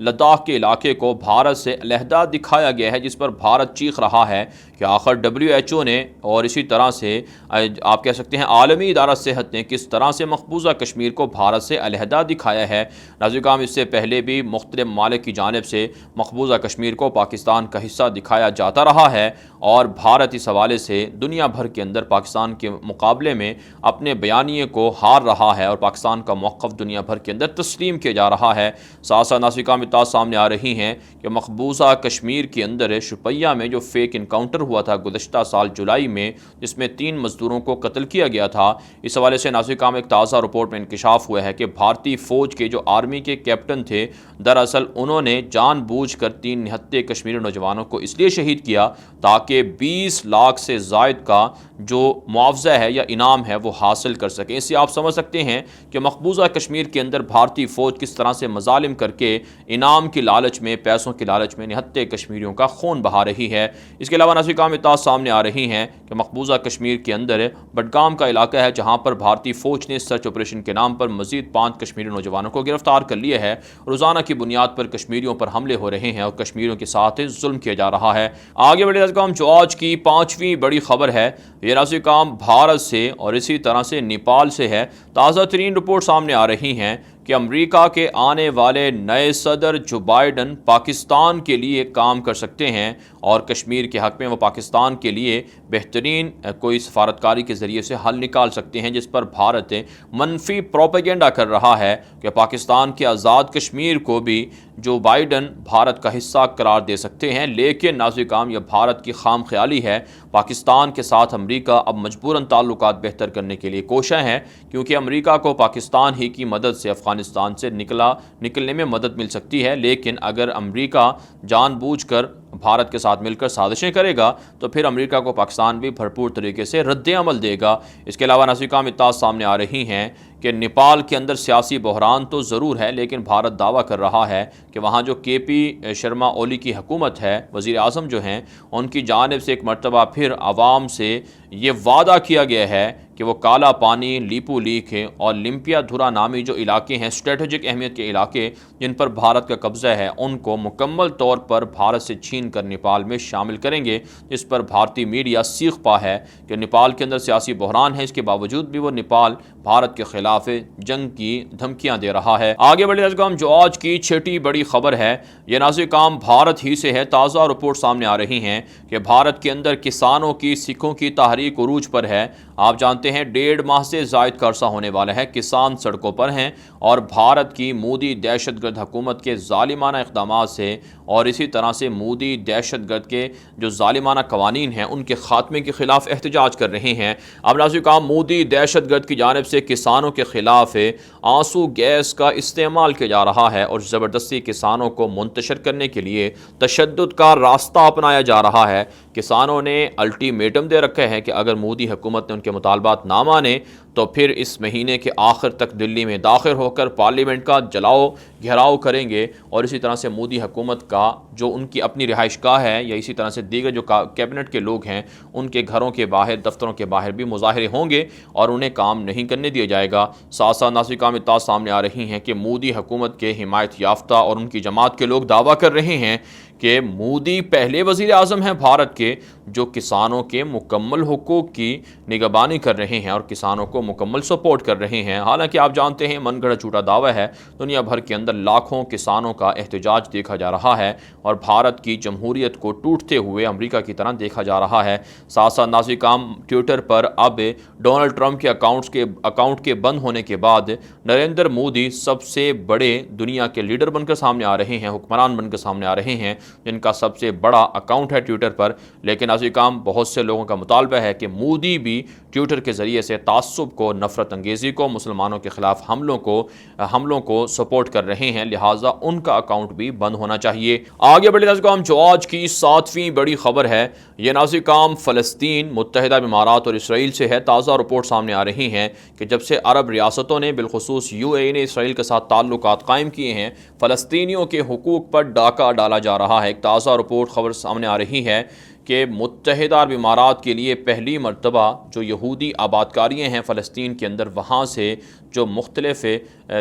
لداخ کے علاقے کو بھارت سے علیحدہ دکھایا گیا ہے، جس پر بھارت چیخ رہا ہے کہ آخر WHO نے اور اسی طرح سے آپ کہہ سکتے ہیں عالمی ادارہ صحت نے کس طرح سے مقبوضہ کشمیر کو بھارت سے علیحدہ دکھایا ہے۔ ناظرین کرام، اس سے پہلے بھی مختلف ممالک کی جانب سے مقبوضہ کشمیر کو پاکستان کا حصہ دکھایا جاتا رہا ہے، اور بھارت اس حوالے سے دنیا بھر کے اندر پاکستان کے مقابلے میں اپنے بیانیے کو ہار رہا ہے اور پاکستان کا موقف دنیا بھر کے اندر تسلیم کیا جا رہا ہے۔ ساتھ ساتھ ناظرین کرام، اطلاعات سامنے آ رہی ہیں کہ مقبوضہ کشمیر کے اندر شوپیہ میں جو فیک انکاؤنٹر ہوا تھا گزشتہ سال جولائی میں، جس میں 3 مزدوروں کو قتل کیا گیا تھا، اس حوالے سے ناظرین کرام ایک تازہ رپورٹ میں انکشاف ہوا ہے کہ بھارتی فوج کے جو آرمی کے کیپٹن تھے، دراصل انہوں نے جان بوجھ کر 3 نہتے کشمیری نوجوانوں کو اس لیے شہید کیا تاکہ 20 لاکھ سے زائد کا جو معاوضہ ہے یا انعام ہے وہ حاصل کر سکیں۔ اس سے آپ سمجھ سکتے ہیں کہ مقبوضہ کشمیر کے اندر بھارتی فوج کس طرح سے مظالم کر کے انعام کی لالچ میں، پیسوں کی لالچ میں نہتے کشمیریوں کا خون بہا رہی ہے۔ اس کے علاوہ ناظرین کرام اطلاعات سامنے آ رہی ہیں کہ مقبوضہ کشمیر کے اندر بڈگام کا علاقہ ہے جہاں پر بھارتی فوج نے سرچ آپریشن کے نام پر مزید 5 کشمیری نوجوانوں کو گرفتار کر لیا ہے۔ روزانہ کی بنیاد پر کشمیریوں پر حملے ہو رہے ہیں اور کشمیریوں کے ساتھ ظلم کیا جا رہا ہے۔ آگے بڑھے ناظرین کرام، جو آج کی 5ویں بڑی خبر ہے یہ ناظرین کرام بھارت سے اور اسی طرح سے نیپال سے ہے۔ تازہ ترین رپورٹ سامنے آ رہی ہیں کہ امریکہ کے آنے والے نئے صدر جو بائیڈن پاکستان کے لیے کام کر سکتے ہیں اور کشمیر کے حق میں وہ پاکستان کے لیے بہترین کوئی سفارتکاری کے ذریعے سے حل نکال سکتے ہیں، جس پر بھارت منفی پروپیگنڈا کر رہا ہے کہ پاکستان کے آزاد کشمیر کو بھی جو بائیڈن بھارت کا حصہ قرار دے سکتے ہیں۔ لیکن ناظرین کرام، یہ بھارت کی خام خیالی ہے۔ پاکستان کے ساتھ امریکہ اب مجبوراً تعلقات بہتر کرنے کے لیے کوشاں ہیں، کیونکہ امریکہ کو پاکستان ہی کی مدد سے افغانستان سے نکلنے میں مدد مل سکتی ہے، لیکن اگر امریکہ جان بوجھ کر بھارت کے ساتھ مل کر سازشیں کرے گا تو پھر امریکہ کو پاکستان بھی بھرپور طریقے سے رد عمل دے گا۔ اس کے علاوہ ناظرین کرام اطلاعات سامنے آ رہی ہیں کہ نیپال کے اندر سیاسی بحران تو ضرور ہے، لیکن بھارت دعویٰ کر رہا ہے کہ وہاں جو KP شرما اولی کی حکومت ہے، وزیر اعظم جو ہیں، ان کی جانب سے ایک مرتبہ پھر عوام سے یہ وعدہ کیا گیا ہے کہ وہ کالا پانی، لیپو لیک اور لمپیا دھرا نامی جو علاقے ہیں، اسٹریٹجک اہمیت کے علاقے جن پر بھارت کا قبضہ ہے، ان کو مکمل طور پر بھارت سے چھین کر نیپال میں شامل کریں گے۔ اس پر بھارتی میڈیا سیخ پا ہے کہ نیپال کے اندر سیاسی بحران ہے، اس کے باوجود بھی وہ نیپال بھارت کے خلاف جنگ کی دھمکیاں دے رہا ہے۔ آگے بڑھے ناظرین کرام، جو آج کی 6ٹی بڑی خبر ہے یہ ناظرین کرام بھارت ہی سے ہے۔ تازہ رپورٹ سامنے آ رہی ہیں کہ بھارت کے اندر کسانوں کی، سکھوں کی تحریک عروج پر ہے۔ آپ جانتے ہیں 1.5 ماہ سے زائد کا عرصہ ہونے والا ہے کسان سڑکوں پر ہیں اور بھارت کی مودی دہشت گرد حکومت کے ظالمانہ اقدامات سے اور اسی طرح سے مودی دہشت گرد کے جو ظالمانہ قوانین ہیں ان کے خاتمے کے خلاف احتجاج کر رہے ہیں۔ اب ناظرین کرام، مودی دہشت گرد کی جانب سے کسانوں کے خلاف آنسو گیس کا استعمال کیا جا رہا ہے اور زبردستی کسانوں کو منتشر کرنے کے لیے تشدد کا راستہ اپنایا جا رہا ہے۔ کسانوں نے الٹیمیٹم دے رکھا ہے کہ اگر مودی حکومت نے ان کے مطالبات نہ مانے تو پھر اس مہینے کے آخر تک دلی میں داخل ہو کر پارلیمنٹ کا جلاؤ گھیراؤ کریں گے اور اسی طرح سے مودی حکومت کا جو ان کی اپنی رہائش گاہ ہے یا اسی طرح سے دیگر جو کیبنٹ کے لوگ ہیں ان کے گھروں کے باہر، دفتروں کے باہر بھی مظاہرے ہوں گے اور انہیں کام نہیں کرنے دیا جائے گا۔ ساتھ ساتھ ناظرین کرام اطلاعات سامنے آ رہی ہیں کہ مودی حکومت کے حمایت یافتہ اور ان کی جماعت کے لوگ دعویٰ کر رہے ہیں کہ مودی پہلے وزیر اعظم ہیں بھارت کے جو کسانوں کے مکمل حقوق کی نگہبانی کر رہے ہیں اور کسانوں کو مکمل سپورٹ کر رہے ہیں۔ حالانکہ آپ جانتے ہیں من گھڑت جھوٹا دعویٰ ہے، دنیا بھر کے اندر لاکھوں کسانوں کا احتجاج دیکھا جا رہا ہے اور بھارت کی جمہوریت کو ٹوٹتے ہوئے امریکہ کی طرح دیکھا جا رہا ہے۔ ساتھ ساتھ ناظرین کرام، ٹویٹر پر اب ڈونلڈ ٹرمپ کے اکاؤنٹ کے بند ہونے کے بعد نریندر مودی سب سے بڑے دنیا کے لیڈر بن کر سامنے آ رہے ہیں، حکمران بن کر سامنے آ رہے ہیں جن کا سب سے بڑا اکاؤنٹ ہے ٹویٹر پر۔ لیکن ناظرین کرام، بہت سے لوگوں کا مطالبہ ہے کہ مودی بھی ٹویٹر کے ذریعے سے تعصب کو، نفرت انگیزی کو، مسلمانوں کے خلاف حملوں کو سپورٹ کر رہے ہیں، لہٰذا ان کا اکاؤنٹ بھی بند ہونا چاہیے۔ آگے بڑھے ناظرین کرام، جو آج کی 7ویں بڑی خبر ہے یہ ناظرین کرام فلسطین، متحدہ امارات اور اسرائیل سے ہے۔ تازہ رپورٹ سامنے آ رہی ہیں کہ جب سے عرب ریاستوں نے بالخصوص UAE نے اسرائیل کے ساتھ تعلقات قائم کیے ہیں، فلسطینیوں کے حقوق پر ڈاکہ ڈالا جا رہا ہے۔ ایک تازہ رپورٹ خبر سامنے آ رہی ہے کہ متحدہ عرب امارات کے لیے پہلی مرتبہ جو یہودی آباد کاریاں ہیں فلسطین کے اندر، وہاں سے جو مختلف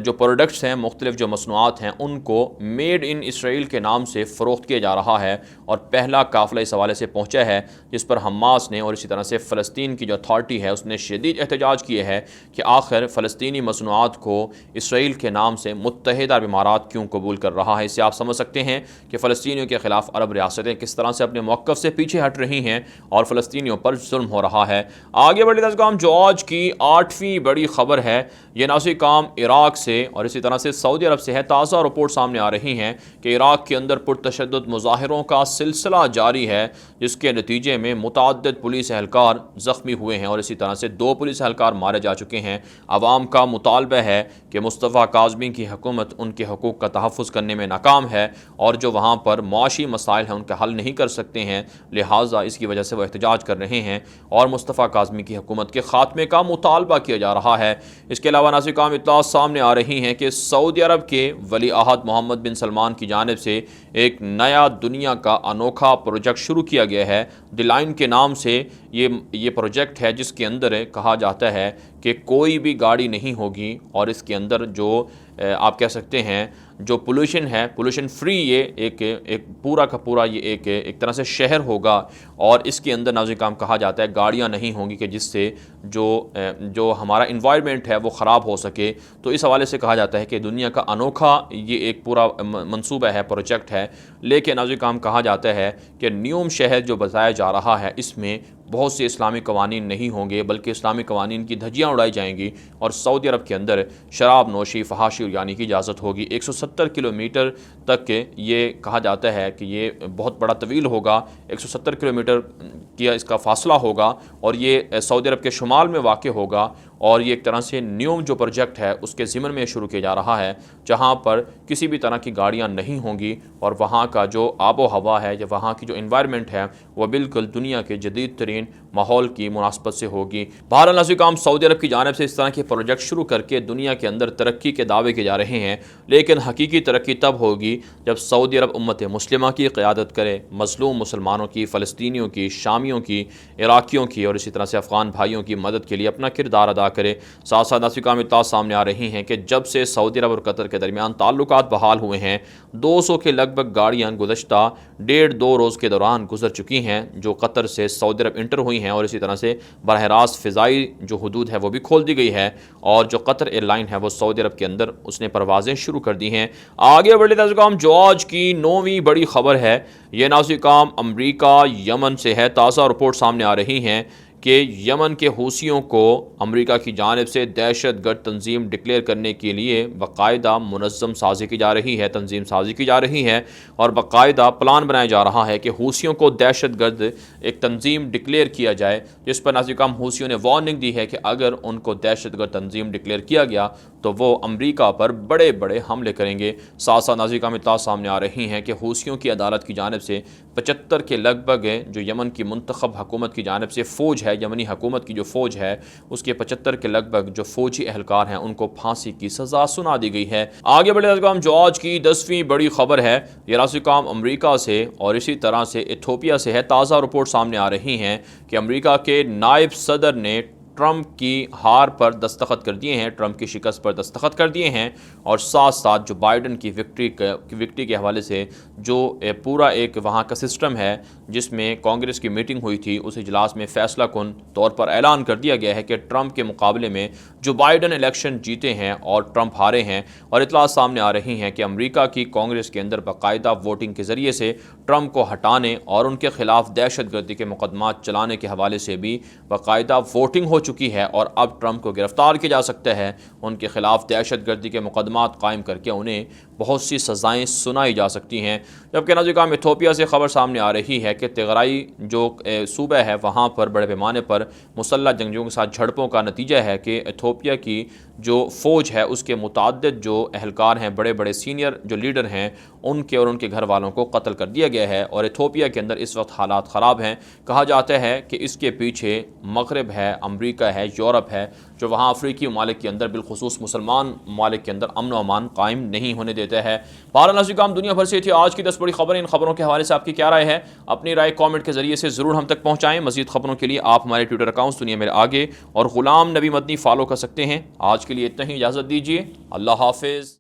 جو پروڈکٹس ہیں، مختلف جو مصنوعات ہیں، ان کو میڈ ان اسرائیل کے نام سے فروخت کیا جا رہا ہے، اور پہلا قافلہ اس حوالے سے پہنچا ہے، جس پر حماس نے اور اسی طرح سے فلسطین کی جو اتھارٹی ہے اس نے شدید احتجاج کیے ہے کہ آخر فلسطینی مصنوعات کو اسرائیل کے نام سے متحدہ عرب امارات کیوں قبول کر رہا ہے۔ اس سے آپ سمجھ سکتے ہیں کہ فلسطینیوں کے خلاف عرب ریاستیں کس طرح سے اپنے موقف سے پیچھے ہٹ رہی ہیں اور فلسطینیوں پر ظلم ہو رہا ہے۔ آگے بڑھتے ہیں، جو آج کی 8ویں بڑی خبر ہے، یہ نازی کام عراق سے اور اسی طرح سے سعودی عرب سے ہے۔ تازہ رپورٹ سامنے آ رہی ہیں کہ عراق کے اندر پرتشدد مظاہروں کا سلسلہ جاری ہے، جس کے نتیجے میں متعدد پولیس اہلکار زخمی ہوئے ہیں اور اسی طرح سے 2 پولیس اہلکار مارے جا چکے ہیں۔ عوام کا مطالبہ ہے کہ مصطفیٰ کاظمی کی حکومت ان کے حقوق کا تحفظ کرنے میں ناکام ہے، اور جو وہاں پر معاشی مسائل ہیں ان کا حل نہیں کر سکتے ہیں، لہٰذا اس کی وجہ سے وہ احتجاج کر رہے ہیں اور مصطفیٰ کاظمی کی حکومت کے خاتمے کا مطالبہ کیا جا رہا ہے۔ اس کے علاوہ نازل کام اطلاعات سامنے آ رہی ہیں کہ سعودی عرب کے ولی عہد محمد بن سلمان کی جانب سے ایک نیا دنیا کا انوکھا پروجیکٹ شروع کیا گیا ہے۔ دی لائن کے نام سے یہ پروجیکٹ ہے، جس کے اندر کہا جاتا ہے کہ کوئی بھی گاڑی نہیں ہوگی، اور اس کے اندر جو آپ کہہ سکتے ہیں جو پولوشن ہے، پولوشن فری، یہ ایک پورا کا پورا یہ ایک طرح سے شہر ہوگا، اور اس کے اندر نازل کام کہا جاتا ہے گاڑیاں نہیں ہوں گی کہ جس سے جو ہمارا انوائرمنٹ ہے وہ خراب ہو سکے۔ تو اس حوالے سے کہا جاتا ہے کہ دنیا کا انوکھا یہ ایک پورا منصوبہ ہے، پروجیکٹ ہے، لیکن نازل کام کہا جاتا ہے کہ نیوم شہر جو بتایا جا رہا ہے اس میں بہت سے اسلامی قوانین نہیں ہوں گے، بلکہ اسلامی قوانین کی دھجیاں اڑائی جائیں گی، اور سعودی عرب کے اندر شراب نوشی، فحاشی اور یعنی کی اجازت ہوگی۔ 170 کلومیٹر تک یہ کہا جاتا ہے کہ یہ بہت بڑا طویل ہوگا، 170 کلومیٹر کی اس کا فاصلہ ہوگا، اور یہ سعودی عرب کے شمال میں واقع ہوگا، اور یہ ایک طرح سے نیوم جو پروجیکٹ ہے اس کے ضمن میں شروع کیا جا رہا ہے، جہاں پر کسی بھی طرح کی گاڑیاں نہیں ہوں گی، اور وہاں کا جو آب و ہوا ہے یا وہاں کی جو انوائرمنٹ ہے وہ بالکل دنیا کے جدید ترین ماحول کی مناسبت سے ہوگی۔ بہرحال نازل کام سعودی عرب کی جانب سے اس طرح کے پروجیکٹ شروع کر کے دنیا کے اندر ترقی کے دعوے کیے جا رہے ہیں، لیکن حقیقی ترقی تب ہوگی جب سعودی عرب امت مسلمہ کی قیادت کرے، مظلوم مسلمانوں کی، فلسطینیوں کی، شامیوں کی، عراقیوں کی اور اسی طرح سے افغان بھائیوں کی مدد کے لیے اپنا کردار ادا کرے۔ ساتھ ساتھ نازل کام اطلاعات سامنے آ رہی ہیں کہ جب سے سعودی عرب اور قطر کے درمیان تعلقات بحال ہوئے ہیں، 200 کے لگ بھگ گاڑیاں گزشتہ 1.5-2 روز کے دوران گزر چکی ہیں، جو قطر سے سعودی عرب انٹر ہوئی ہیں، اور اسی طرح سے براہ راست فضائی جو حدود ہے وہ بھی کھول دی گئی ہے، اور جو قطر ایئر لائن ہے وہ سعودی عرب کے اندر اس نے پروازیں شروع کر دی ہیں۔ آگے بڑھتے نازل کام جو آج کی 9ویں بڑی خبر ہے، یہ نازل کام امریکہ یمن سے ہے۔ تازہ رپورٹ سامنے آ رہی ہیں کہ یمن کے حوثیوں کو امریکہ کی جانب سے دہشت گرد تنظیم ڈکلیئر کرنے کے لیے باقاعدہ منظم سازی کی جا رہی ہے، تنظیم سازی کی جا رہی ہے، اور باقاعدہ پلان بنایا جا رہا ہے کہ حوثیوں کو دہشت گرد ایک تنظیم ڈکلیئر کیا جائے، جس پر نازل کام حوثیوں نے وارننگ دی ہے کہ اگر ان کو دہشت گرد تنظیم ڈکلیئر کیا گیا تو وہ امریکہ پر بڑے بڑے حملے کریں گے۔ ساتھ ساتھ نازل کام اطلاعات سامنے آ رہی ہیں کہ حوثیوں کی عدالت کی جانب سے 75 کے لگ بھگ جو یمن کی منتخب حکومت کی جانب سے فوج ہے، یمنی حکومت کی جو فوج ہے اس کے 75 کے لگ بھگ جو فوجی اہلکار ہیں ان کو پھانسی کی سزا سنا دی گئی ہے۔ آگے بڑھے نازل کام جو آج کی 10ویں بڑی خبر ہے، یہ نازل کام امریکہ سے اور اسی طرح سے ایتھوپیا سے ہے۔ تازہ رپورٹ سامنے آ رہی ہیں کہ امریکہ کے نائب صدر نے ٹرمپ کی ہار پر دستخط کر دیے ہیں، ٹرمپ کی شکست پر دستخط کر دیے ہیں، اور ساتھ ساتھ جو بائیڈن کی وکٹری کے حوالے سے جو پورا ایک وہاں کا سسٹم ہے جس میں کانگریس کی میٹنگ ہوئی تھی، اس اجلاس میں فیصلہ کن طور پر اعلان کر دیا گیا ہے کہ ٹرمپ کے مقابلے میں جو بائیڈن الیکشن جیتے ہیں اور ٹرمپ ہارے ہیں، اور اطلاعات سامنے آ رہی ہیں کہ امریکہ کی کانگریس کے اندر باقاعدہ ووٹنگ کے ذریعے سے ٹرمپ کو ہٹانے اور ان کے خلاف دہشت گردی کے مقدمات چلانے کے حوالے سے بھی باقاعدہ ووٹنگ ہو چکی ہے، اور اب ٹرمپ کو گرفتار کیا جا سکتا ہے، ان کے خلاف دہشت گردی کے مقدمات قائم کر کے انہیں بہت سی سزائیں سنائی جا سکتی ہیں۔ جبکہ نازل کام ایتھوپیا سے خبر سامنے آ رہی ہے کہ تغرائی جو صوبہ ہے وہاں پر بڑے پیمانے پر مسلح جنگجوؤں کے ساتھ جھڑپوں کا نتیجہ ہے کہ ایتھوپیا کی جو فوج ہے اس کے متعدد جو اہلکار ہیں، بڑے بڑے سینئر جو لیڈر ہیں، ان کے اور ان کے گھر والوں کو قتل کر دیا گیا ہے، اور ایتھوپیا کے اندر اس وقت حالات خراب ہیں۔ کہا جاتا ہے کہ اس کے پیچھے مغرب ہے، امریکہ ہے، یورپ ہے، جو وہاں افریقی ممالک کے اندر بالخصوص مسلمان ممالک کے اندر امن و امان قائم نہیں ہونے دیتے۔ دیتا ہے۔ بہرحال ناظرین کام دنیا بھر سے تھی آج کی 10 بڑی خبریں۔ ان خبروں کے حوالے سے آپ کی کیا رائے ہے؟ اپنی رائے کامنٹ کے ذریعے سے ضرور ہم تک پہنچائیں۔ مزید خبروں کے لیے آپ ہمارے ٹویٹر اکاؤنٹس دنیا میرے آگے اور غلام نبی مدنی فالو کر سکتے ہیں۔ آج کے لیے اتنا ہی، اجازت دیجیے، اللہ حافظ۔